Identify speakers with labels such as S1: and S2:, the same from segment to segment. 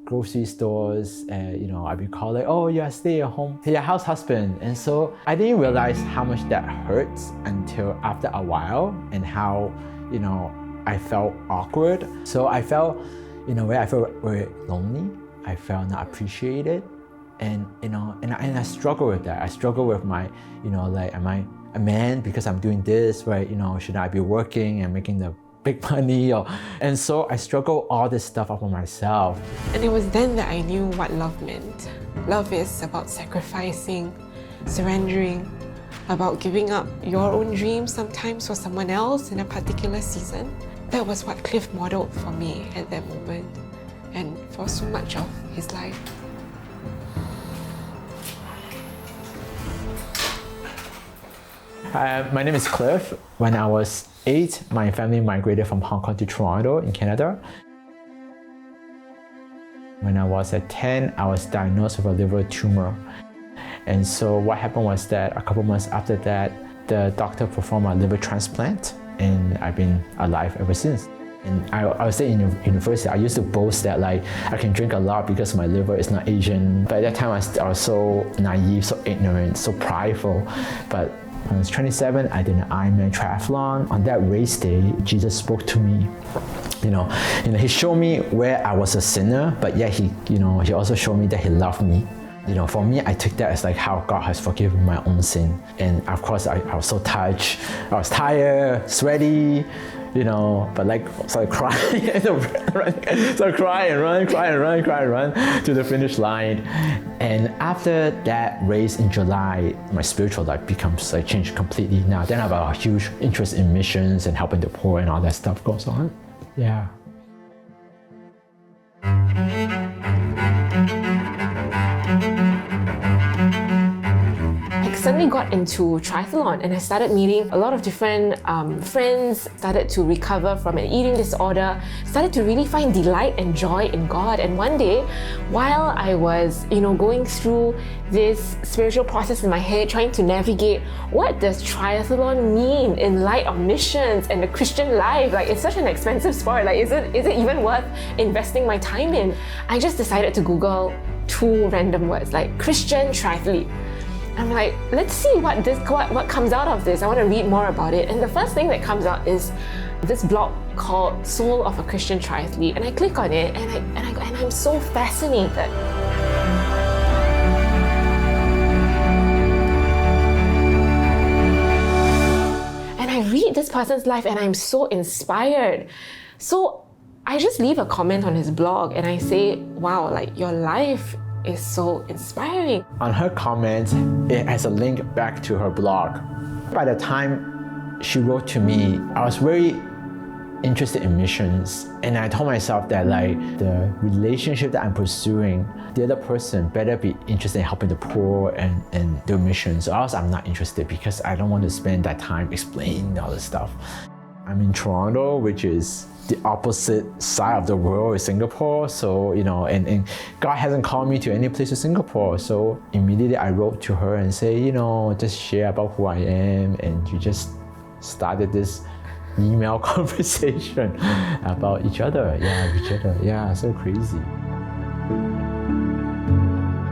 S1: grocery stores, and I'd be called like, oh, you're a stay-at-home, you're a house husband. And so I didn't realize how much that hurts until after a while, and how, I felt awkward. So I felt, in a way, I felt very lonely. I felt not appreciated. And I struggle with that. I struggle with my, like, am I a man because I'm doing this, right? Should I be working and making the big money? And so I struggle all this stuff up on myself.
S2: And it was then that I knew what love meant. Love is about sacrificing, surrendering, about giving up your own dreams sometimes for someone else in a particular season. That was what Cliff modeled for me at that moment, and for so much of his life.
S1: My name is Cliff. When I was 8, my family migrated from Hong Kong to Toronto in Canada. When I was at 10, I was diagnosed with a liver tumor. And so what happened was that a couple months after that, the doctor performed a liver transplant, and I've been alive ever since. And I was in university, I used to boast that like I can drink a lot because my liver is not Asian. But at that time I was so naive, so ignorant, so prideful. But when I was 27, I did an Ironman triathlon. On that race day, Jesus spoke to me. He showed me where I was a sinner, but yet he also showed me that he loved me. For me, I took that as like how God has forgiven my own sin. And of course, I was so touched. I was tired, sweaty, but like started crying, started crying, run to the finish line. And after that race in July, my spiritual life becomes like changed completely. Now, then I have a huge interest in missions and helping the poor and all that stuff goes on. Yeah.
S2: I suddenly got into triathlon, and I started meeting a lot of different friends, started to recover from an eating disorder, started to really find delight and joy in God. And one day, while I was going through this spiritual process in my head, trying to navigate what does triathlon mean in light of missions and the Christian life, like it's such an expensive sport, like is it even worth investing my time in? I just decided to Google 2 random words like Christian triathlete. I'm like, let's see what comes out of this. I want to read more about it. And the first thing that comes out is this blog called Soul of a Christian Triathlete. And I click on it, and I'm so fascinated. And I read this person's life, and I'm so inspired. So I just leave a comment on his blog, and I say, wow, like your life is so inspiring.
S1: On her comment, it has a link back to her blog. By the time she wrote to me, I was very interested in missions, and I told myself that like the relationship that I'm pursuing, the other person better be interested in helping the poor and do missions, or else I'm not interested because I don't want to spend that time explaining all this stuff. I'm in Toronto, which is the opposite side of the world is Singapore. So, and God hasn't called me to any place in Singapore. So immediately I wrote to her and say, just share about who I am. And we just started this email conversation about each other. Yeah, so crazy.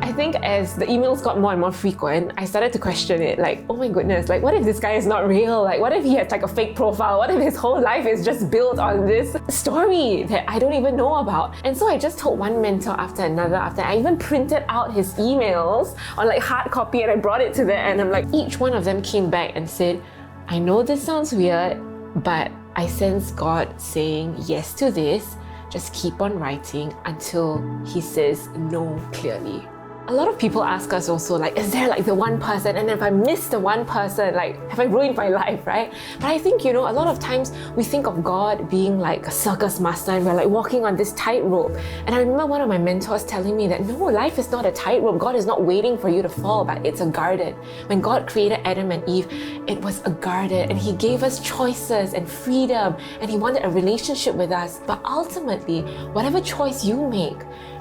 S2: I think as the emails got more and more frequent, I started to question it, like, oh my goodness, like what if this guy is not real? Like what if he has like a fake profile? What if his whole life is just built on this story that I don't even know about? And so I just told one mentor after another, after I even printed out his emails on like hard copy, and I brought it to them, and I'm like, each one of them came back and said, I know this sounds weird, but I sense God saying yes to this. Just keep on writing until he says no clearly. A lot of people ask us also, like, is there like the one person, and if I miss the one person, like, have I ruined my life, right? But I think, a lot of times we think of God being like a circus master, and we're like walking on this tightrope. And I remember one of my mentors telling me that no, life is not a tightrope. God is not waiting for you to fall, but it's a garden. When God created Adam and Eve, it was a garden, and he gave us choices and freedom, and he wanted a relationship with us. But ultimately, whatever choice you make,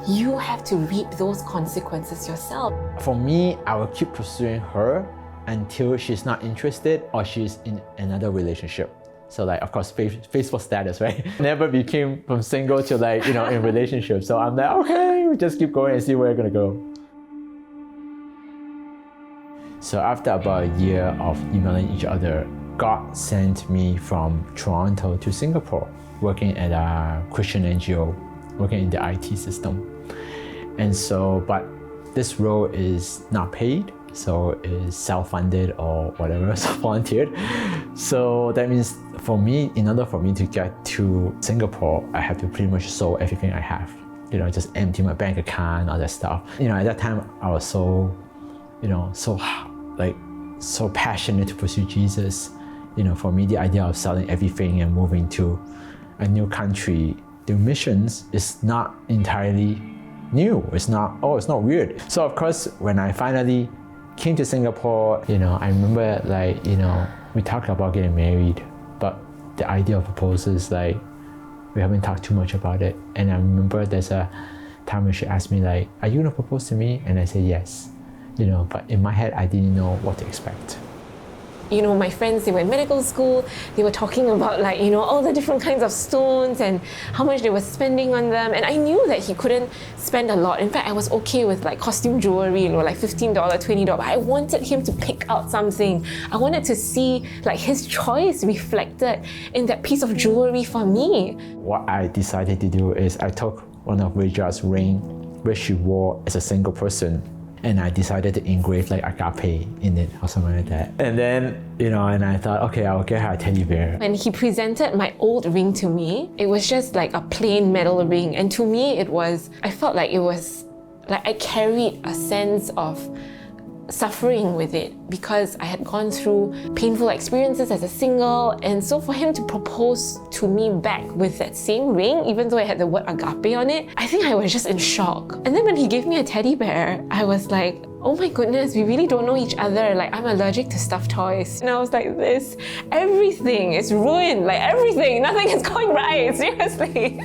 S2: you have to reap those consequences yourself.
S1: For me, I will keep pursuing her until she's not interested or she's in another relationship. So like, of course, Facebook status, right? Never became from single to like, you know, in relationship. So I'm like, okay, we just keep going and see where we're gonna go. So after about a year of emailing each other, God sent me from Toronto to Singapore, working at a Christian NGO, working in the IT system. And so, but this role is not paid, so it's self-funded or whatever, so volunteered. So that means for me, in order for me to get to Singapore, I have to pretty much sell everything I have. You know, just empty my bank account, all that stuff. You know, at that time, I was so, you know, so passionate to pursue Jesus. You know, for me, the idea of selling everything and moving to a new country, the missions is not entirely new. It's not weird. So of course, when I finally came to Singapore, you know, I remember like, you know, we talked about getting married, but the idea of proposal is like, we haven't talked too much about it. And I remember there's a time when she asked me like, are you gonna propose to me? And I said yes, you know, but in my head, I didn't know what to expect.
S2: You know, my friends, they were in medical school, they were talking about like, you know, all the different kinds of stones and how much they were spending on them. And I knew that he couldn't spend a lot. In fact, I was okay with like costume jewelry, you know, like $15, $20. But I wanted him to pick out something. I wanted to see like his choice reflected in that piece of jewelry for me.
S1: What I decided to do is I took one of Wai Jia's ring, which she wore as a single person, and I decided to engrave like agape in it or something like that. And then, you know, and I thought, okay, I'll get her a teddy bear.
S2: When he presented my old ring to me, it was just like a plain metal ring. And to me, I felt like it was, like I carried a sense of suffering with it because I had gone through painful experiences as a single. And so for him to propose to me back with that same ring, even though it had the word agape on it, I think I was just in shock. And then when he gave me a teddy bear, I was like, oh my goodness, we really don't know each other. Like, I'm allergic to stuffed toys. And I was like, everything is ruined. Like everything, nothing is going right, seriously.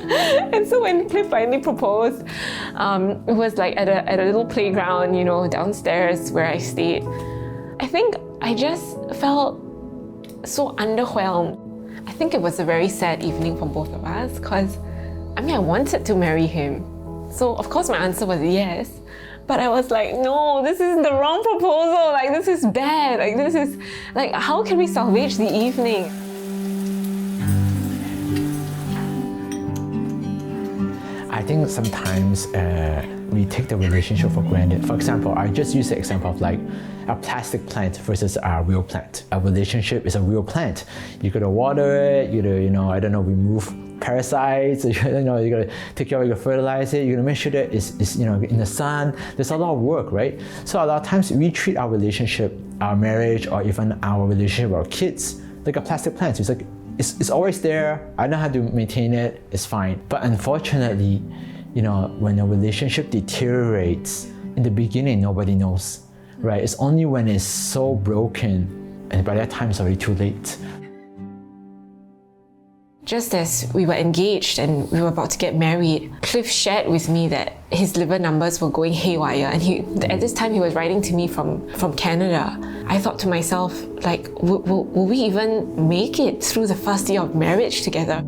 S2: And so when Cliff finally proposed, it was like at a little playground, you know, downstairs where I stayed. I think I just felt so underwhelmed. I think it was a very sad evening for both of us because, I mean, I wanted to marry him. So of course my answer was yes. But I was like, no, this is the wrong proposal. Like, this is bad. Like, this is, like, how can we salvage the evening?
S1: I think sometimes we take the relationship for granted. For example, I just use the example of like a plastic plant versus a real plant. A relationship is a real plant. You gotta water it, you know, I don't know, remove parasites, you know, you gotta take care of it, you gotta fertilize it, you gotta make sure that it's you know, in the sun. There's a lot of work, right? So a lot of times we treat our relationship, our marriage, or even our relationship with our kids like a plastic plant. It's like, it's always there, I know how to maintain it, it's fine. But unfortunately, you know, when a relationship deteriorates, in the beginning, nobody knows, right? It's only when it's so broken, and by that time, it's already too late.
S2: Just as we were engaged and we were about to get married, Cliff shared with me that his liver numbers were going haywire, and at this time he was writing to me from Canada. I thought to myself, like, will we even make it through the first year of marriage together?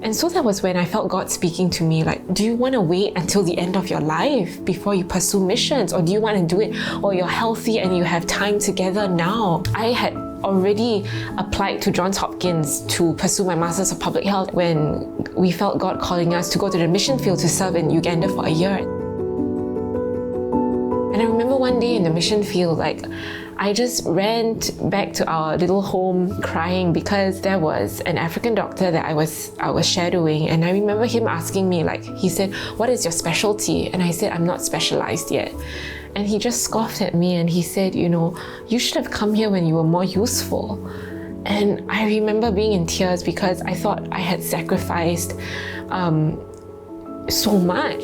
S2: And so that was when I felt God speaking to me, like, do you want to wait until the end of your life before you pursue missions? Or do you want to do it while you're healthy and you have time together now? I had already applied to Johns Hopkins to pursue my Masters of Public Health when we felt God calling us to go to the mission field to serve in Uganda for a year. And I remember one day in the mission field, like, I just ran back to our little home crying because there was an African doctor that I was shadowing, and I remember him asking me, like, he said, "What is your specialty?" And I said, "I'm not specialized yet." And he just scoffed at me and he said, "You know, you should have come here when you were more useful." And I remember being in tears because I thought I had sacrificed so much.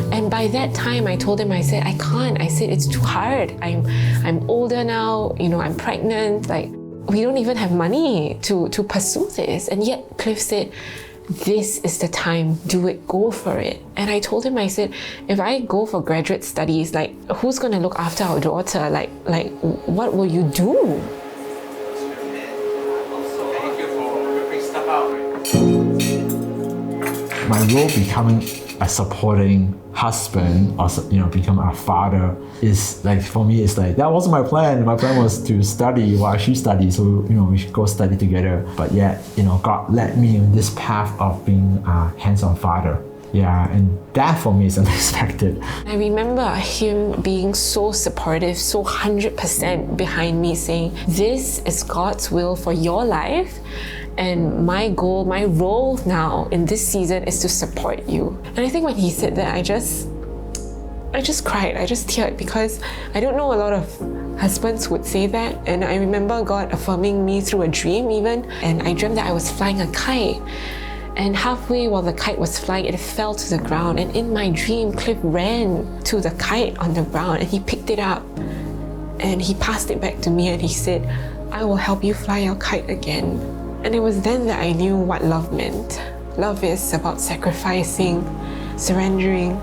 S2: And by that time, I told him, I said, I can't. I said, it's too hard. I'm older now, you know, I'm pregnant. Like, we don't even have money to pursue this. And yet Cliff said, this is the time, do it, go for it. And I told him, I said, if I go for graduate studies, like, who's gonna look after our daughter? Like, what will you do?
S1: My role becoming a supporting husband or become a father is like, for me, it's like, that wasn't my plan. My plan was to study while she studied, so we should go study together. But yet, God led me in this path of being a hands-on father. Yeah, and that for me is unexpected.
S2: I remember him being so supportive, so 100% behind me, saying, this is God's will for your life. And my goal, my role now in this season is to support you. And I think when he said that, I just cried, I just teared, because I don't know a lot of husbands would say that. And I remember God affirming me through a dream even. And I dreamt that I was flying a kite. And halfway while the kite was flying, it fell to the ground. And in my dream, Cliff ran to the kite on the ground and he picked it up. And he passed it back to me and he said, I will help you fly your kite again. And it was then that I knew what love meant. Love is about sacrificing, surrendering,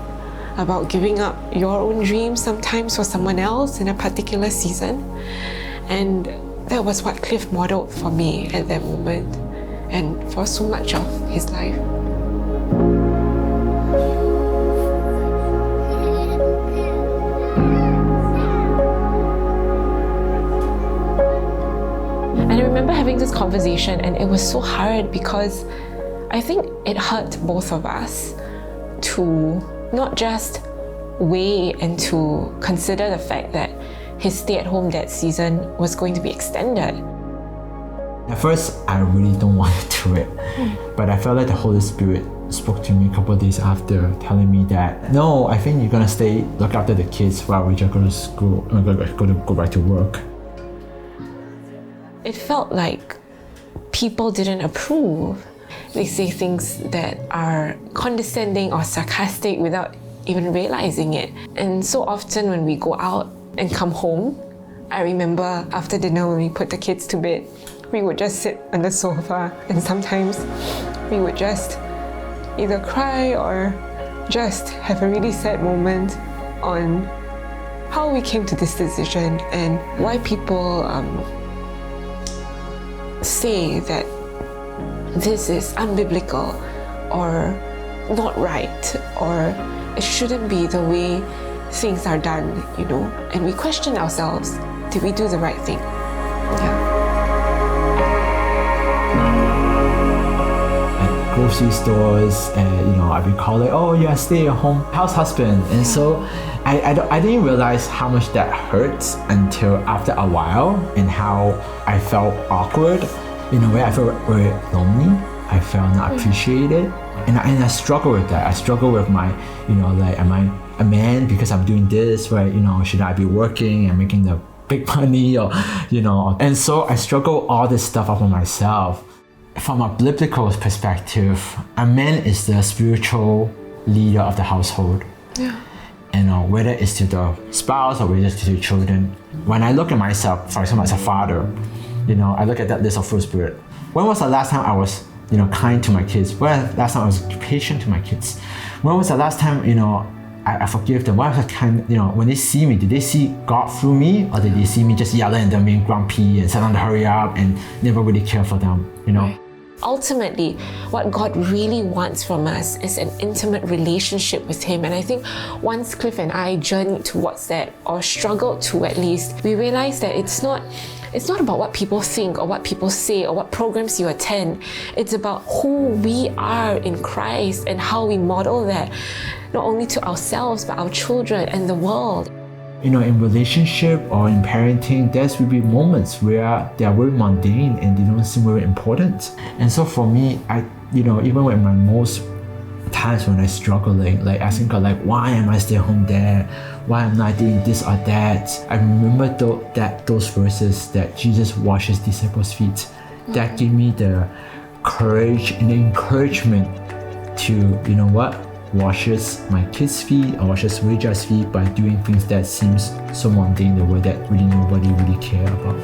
S2: about giving up your own dreams sometimes for someone else in a particular season. And that was what Cliff modeled for me at that moment and for so much of his life. And I remember having this conversation and it was so hard because I think it hurt both of us to not just weigh and to consider the fact that his stay-at-home dad season was going to be extended.
S1: At first, I really don't want to do it, but I felt like the Holy Spirit spoke to me a couple of days after, telling me that, no, I think you're gonna stay, look after the kids while we just go to school, go back to work.
S2: It felt like people didn't approve. They say things that are condescending or sarcastic without even realizing it. And so often when we go out and come home, I remember after dinner when we put the kids to bed, we would just sit on the sofa and sometimes we would just either cry or just have a really sad moment on how we came to this decision and why people say that this is unbiblical or not right or it shouldn't be the way things are done, and we question ourselves, did we do the right thing?
S1: At grocery stores, and I've been called like, oh, you're a stay-at-home house husband, and so I didn't realize how much that hurts until after a while, and how I felt awkward. In a way, I felt very lonely. I felt not appreciated, and I struggle with that. I struggle with my, like, am I a man because I'm doing this, right? Should I be working and making the big money, or And so I struggle all this stuff up on myself. From a biblical perspective, a man is the spiritual leader of the household.
S2: Yeah.
S1: And whether it's to the spouse or whether it's to the children. When I look at myself, for example, as a father, I look at that list of fruit spirit. When was the last time I was, kind to my kids? When was the last time I was patient to my kids? When was the last time, I forgive them? When was the time, when they see me, did they see God through me, or did they see me just yelling at them, being grumpy and telling them to hurry up and never really care for them?
S2: Right. Ultimately, what God really wants from us is an intimate relationship with Him. And I think once Cliff and I journeyed towards that, or struggled to at least, we realized that it's not about what people think or what people say or what programs you attend. It's about who we are in Christ and how we model that, not only to ourselves, but our children and the world.
S1: In relationship or in parenting, there will be moments where they are very mundane and they don't seem very important. And so for me, even when my most times when I struggling, like asking God, like, why am I stay home dad? Why am I not doing this or that? I remember those verses that Jesus washes disciples' feet. That gave me the courage and the encouragement to, washes my kids' feet or washes Wai Jia's feet by doing things that seems so mundane, the way that really nobody really care about.